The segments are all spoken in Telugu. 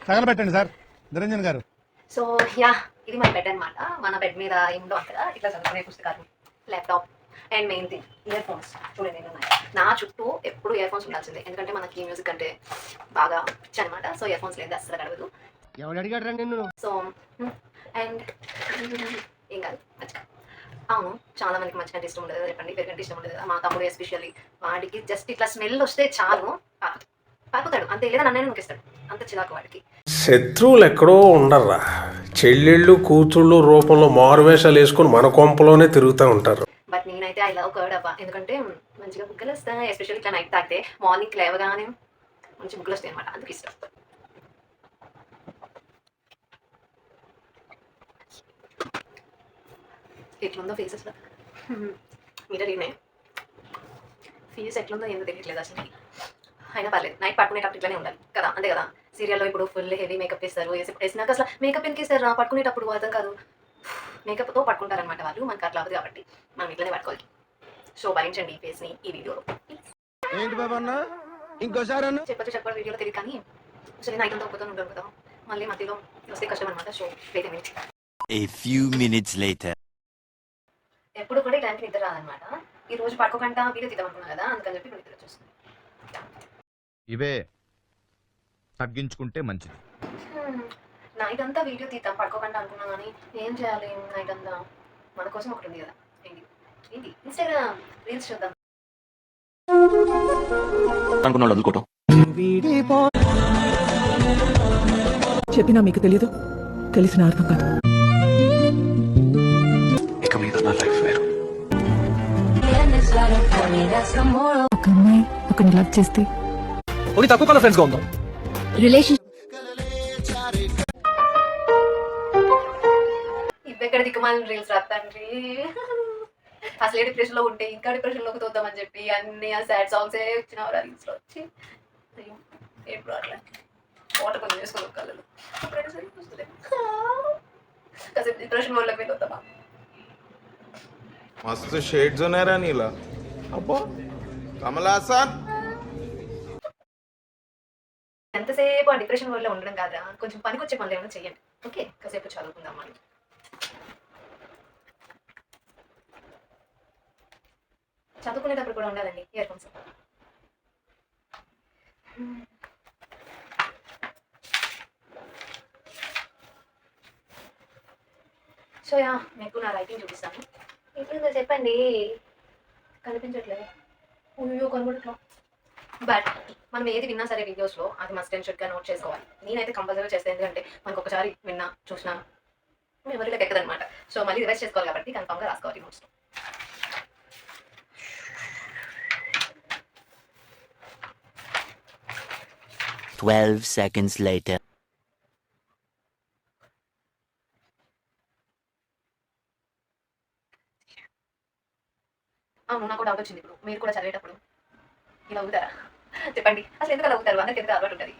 తగలబెట్టండి సార్ నిరంజన్ గారు. సో యా, ఇది మన బెడ్ అనమాట. మన బెడ్ మీద ఏముందో అక్కడ ఇట్లా చదువుకునే పుస్తకాలు, laptop and main thing ear phones. చూడండి ఉన్నాయి. నా చుట్టూ ఎప్పుడు ఇయర్ ఫోన్స్ ఉండాల్సిందే, ఎందుకంటే మనకి మ్యూజిక్ అంటే బాగా పిచ్చి అనమాట. సో ఇయర్ ఫోన్స్ లేదు అస్సలు గడవదు. ఎవడు అడిగాడు రా నిన్ను? సో అండ్ ఏం కాదు మంచిగా. అవును, చాలా మందికి మంచిగా అంటే ఇష్టం ఉండదు కదా, చెప్పండి. పెరుగంటే ఇష్టం ఉండదు కదా. మా తమ్ముడు ఎస్పెషల్లీ, వాడికి జస్ట్ ఇట్లా స్మెల్ వస్తే చాలు పాకుతాడు అంతే, లేదా నన్నే నొక్కిస్తాడు, అంత చిరాకు వాడికి. శత్రువులు ఎక్కడో ఉండర్రా, చెల్లెళ్ళు కూతుళ్ళు రూపంలో మారువేషాలు వేసుకుని మన కొంపలోనే తిరుగుతూ ఉంటారు. బట్ నేనైతే ఐ లవ్ కర్డ్ అబ్బా, ఎందుకంటే మంచిగా బుగ్గలు వస్తాయి. ఎస్పెషల్లీ ఇట్లా నైట్ తాగితే మార్నింగ్ లేవగానే మంచి బుగ్గలు వస్తాయి అనమాట, అందుకు ఇష్టం. ఎట్లుందో ఫేసెస్ మీటర్ ఇనే ఫేస్ ఎట్లుందో ఏందో తెలియట్లేదు అసలు. అయినా పర్లేదు, నైట్ పట్టుకునేటప్పుడు ఇట్లానే ఉండాలి కదా, అంతే కదా. సీరియల్లో ఇప్పుడు ఫుల్ హెవీ మేకప్ వేస్తారు, వేసినాక అసలు మేకప్ ఎందుకు వేస్తారు పట్టుకునేటప్పుడు అర్థం కాదు. మేకప్తో పట్టుకుంటారనమాట వాళ్ళు, మనకు అట్లా అవ్వదు కాబట్టి మనం ఇట్లనే పట్టుకోవాలి. సో భరించండి ఈ ఫేస్ని ఈ వీడియోలో. ఏంటి బాబా అన్న ఇంకోసారి చెప్పచ్చు వీడియోలో తెలియదు, కానీ అసలు నైట్ అంతా ఒప్పుతూ ఉంటారు కదా, మళ్ళీ మధ్యలో వస్తే కష్టం అనమాట. So wait minute. A few minutes later. ఎప్పుడు కూడా ఈ టైంకి నిద్ర రాదనమాట. ఈ రోజు పడుకోకుండా వీడియో తీద్దామనుకున్నా కదా, అందుకని చెప్పి నిద్ర వచ్చేస్తుంది. ఇవే తగ్గించుకుంటే మంచిది. నైట్ అంతా వీడియో తీద్దాం పడుకోకుండా అనుకున్నా, కానీ ఏం చేయాలి నైట్ అంతా. మన కోసం ఒకటి ఉంది కదా, ఏంటి ఏంటి ఇన్స్టాగ్రామ్ రీల్స్ చూద్దాం అనుకున్నాడు వదులుకోవటం. చెప్పినా మీకు తెలియదు, తెలిసిన అర్థం కాదు. ఇక మీద నా లైఫ్ వేరు. ఒక అమ్మాయి ఒకరిని లవ్ చేస్తే తక్కువ కల ఫ్రెండ్స్ గా ఉందాం. రిలేషన్ ఇవ్వెక్కడ దిక్కుమాలిన రీల్స్ రాత్తండ్రి. అసలు డిప్రెషన్ లో ఉంటే ఇంకా డిప్రెషన్ లోకి తోద్దామని చెప్పి అన్ని ఆ సాడ్ సాంగ్స్ వచ్చిన రీల్స్ లో వచ్చి ఎప్పుడు అట్లా వాటర్ కొంచెం చేసుకుని కళ్ళు అప్పుడైనా సరే వస్తుంది. కాసేపు డిప్రెషన్ వల్ల మీద వద్దామా. मस्त शेड्स नाही रा नीला अप्पो कमला असा ఎంతసేపు ఆ డిప్రెషన్ వల్ల ఉండడం కాదా, కొంచెం పనికొచ్చే పనులు ఏమైనా చెయ్యండి. ఓకే, కాసేపు చదువుకుందాం మనం. చదువుకునేటప్పుడు కూడా ఉండాలండి ఇయర్ ఫోన్స్. సో యా, మీకు నా రైటింగ్ చూపిస్తాను. ఎట్లుందో చెప్పండి. కనిపించట్లేదు, అయ్యో కనబడట్లా. బట్ మనం ఏది విన్నా సరే వీడియోస్లో అది మస్ట్ అండ్ షుడ్గా నోట్ చేసుకోవాలి. నేనైతే కంపల్సరీగా చేస్తాను, ఎందుకంటే మనకు ఒకసారి విన్నా చూసినా మెమరీలోకి ఎక్కదనమాట. సో మళ్ళీ రివైజ్ చేసుకోవాలి కాబట్టి కన్ఫామ్గా రాసుకోవాలి నోట్స్లో. Twelve seconds later. అవును, నాకు డౌట్ వచ్చింది. ఇప్పుడు మీరు కూడా చదివేటప్పుడు ఇలా అవుతారా చెప్పండి. అసలు ఎందుకు అలా అవుతారు, అందరికి ఎందుకు అలవాటు ఉంటుంది.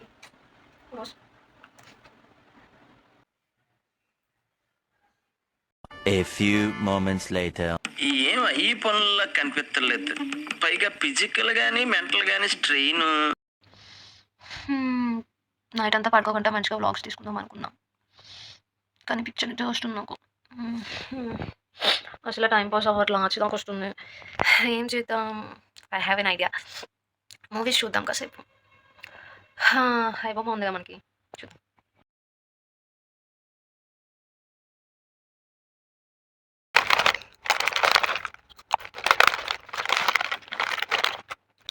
A few moments later. ఏం ఈ పనుల్లో కనిపించలేదు, పైగా ఫిజికల్ గానీ మెంటల్ గానీ స్ట్రెయిన్. నైట్ అంతా పడుకోకుండా మంచిగా వ్లాగ్స్ తీసుకుందాం అనుకున్నాం, కానీ పిక్చర్ అయితే వస్తుంది నాకు. అసలు టైం పాస్ అవ్వట్లా, చిరాకు వస్తుంది. ఏం చేద్దాం? I have an idea. Movies చూద్దాం కాసేపు. అయిపోయి ఉందిగా మనకి, చూద్దాం.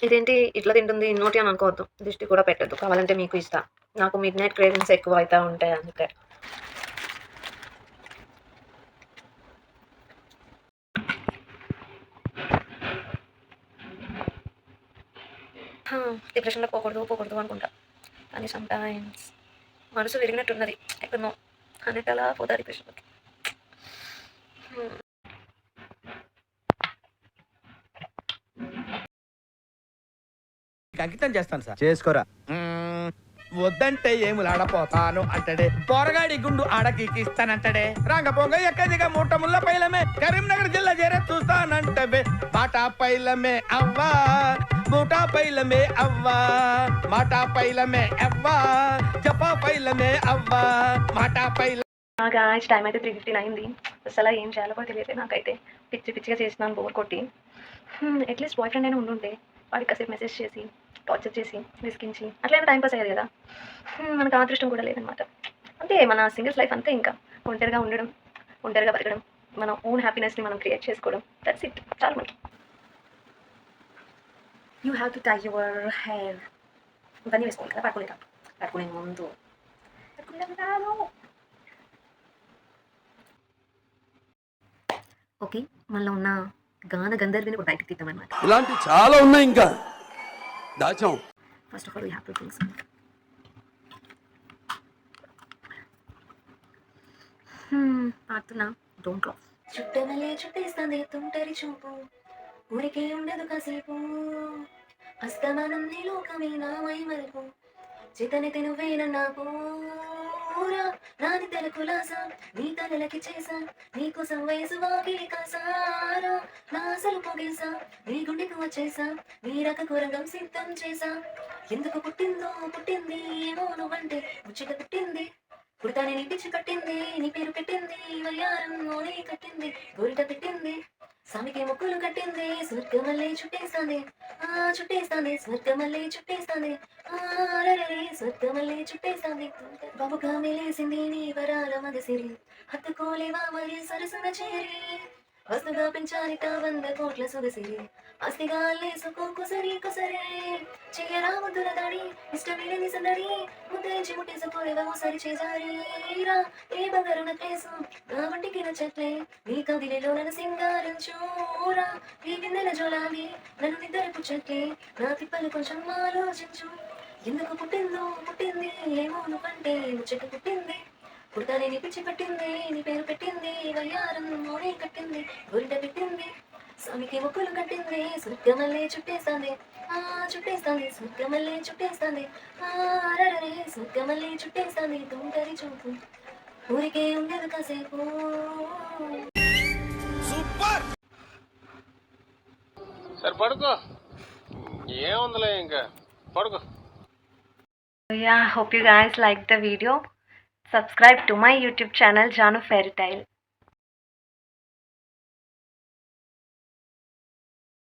ఇదేంటి ఇట్లా తింటుంది నోటి అని అనుకోవద్దు, దిష్టి కూడా పెట్టద్దు. కావాలంటే మీకు ఇస్తా, నాకు మిడ్ నైట్ క్రేవింగ్స్ ఎక్కువ అవుతూ ఉంటాయి అందుకే. డిప్రెషన్లో పోకూడదు అనుకుంటా, కానీ సమ్టైమ్స్ మనసు విరిగినట్టున్నది ఎక్కడో అన్నట్టు అలా పోతా డిప్రెషన్లోకి. అంకితం చేస్తాను సార్. చేసుకోరా. వద్దంటే ఏములాడపోతాను అంటడే, పోరగాడి గుండు ఆడకి ఇస్తానంటడే, రంగపోంగ ఎక్కదిగా మూట ముళ్ళ పైలమే, కరీంనగర్ జిల్లా చేరే చూస్తానంటవే, బాటా పైలమే అవ్వా మూటా పైలమే అవ్వా, మాటా పైలమే అవ్వా, జపా పైల పైలమే అవ్వా మాట పైల గాయస్ టైం అయితే 3:15 అయింది. అసలు ఏం చేయాలో కూడా తెలియదు నాకైతే. పిచ్చిగా చేసినాను బోర్ కొట్టి. అట్లీస్ట్ బాయ్ ఫ్రెండ్ అయినా ఉండుంటే వాడికి కాసేపు మెసేజ్ చేసి టార్చర్ చేసి విసిగించి అట్లయినా టైం పాస్ అయ్యేది కదా. మనకు ఆ అదృష్టం కూడా లేదనమాట. అంతే మన సింగిల్స్ లైఫ్ అంతే. ఇంకా ఒంటరిగా ఉండడం, ఒంటరిగా బతకడం, మన ఓన్ హ్యాపీనెస్ని మనం క్రియేట్ చేసుకోవడం. That's it. చాలా మనకి. You have to tie your hair. ఇవన్నీ వేసుకోవాలి కదా పడుకునే ముందు. ఓకే, మనలో ఉన్న గాన గంధర్విని కూడా బయటకు తీద్దామన్నమాట. ఇలాంటి చాలా ఉన్నాయి ఇంకా దాచాం. First of all we have to things. పాడుతున్నా, డోంట్ లాఫ్. చుట్టమల్లే చుట్టేస్తుంది తుంటరి చూపు, ఊరికే ఉండదు కాసేపు, అస్తమానం నీ లోకమే నామై మలుపు, చేతనైతే నువ్వేన నాకు ఊరా, నాది తెలకులాస నీ తలలకి చేసా, నీకోసం వయసు వాకిలి కాసారా, నా అసలు పొగేసా నీ గుండెకు వచ్చేసా, నీ రకకు రంగం సిద్ధం చేసా, ఎందుకు పుట్టింది ఏమో నువ్వంటే ముచ్చట పుట్టింది, పుడతానే నీ పిచ్చి కట్టింది, నీ పేరు పెట్టింది, వయ్యారం నీ కట్టింది, గోరిట పెట్టింది, స్వామికి మొక్కులు కట్టింది, స్వర్గమల్లే చుట్టేస్తాంది, చుట్టేస్తాంది, స్వర్గమల్లే చుట్టేస్తాంది, స్వర్గమల్లే చుట్టేస్తాంది, బాబుగా మెలేసింది నీ వరాల మగసిరి, హత్తుకోలేవా మరి సరసన చేరి, వస్తుగా పెంచాలిట 100 కోట్ల సొగసిరి, ఆస్తిగా లేసుకో కుసరి కుసరే, చెయ్యరా ముద్దుల దాడి ఇష్టమేని సందడి, ముద్రించి ముట్టేసుకోలేవా సరి చేజారీరా, ఏ బంగారు నక్లేసు నా వంటికి నచ్చట్లే, నీ కవిలిలో నన్ను సింగారించూరా, ఈ విన్నెల జోలాలి నన్ను నిద్ర పుచ్చట్లే, నా తిప్పలు కొంచెం ఆలోచించు, ఎందుకు పుట్టింది ఏమో నువ్వంటే ముచ్చట పుట్టింది, పుడతానే నీ పిచ్చి పట్టింది, నీ పేరు పెట్టింది, వయ్యారం మోనే కట్టింది, గోరిట పెట్టింది, స్వామికి మొక్కులు కట్టింది, స్వర్గమల్లే చుట్టేస్తాంది, చుట్టేస్తాంది, స్వర్గమల్లే చుట్టేస్తాంది, స్వర్గమల్లే చుట్టేస్తాంది, తుంటరి చూపు, ఊరికే ఉండదు కాసేపు. సూపర్. సరే పడుకో, ఏముందిలే ఇంకా పడుకో. Yeah, hope you guys liked the video. Subscribe to my YouTube channel Janu Fairy Tale.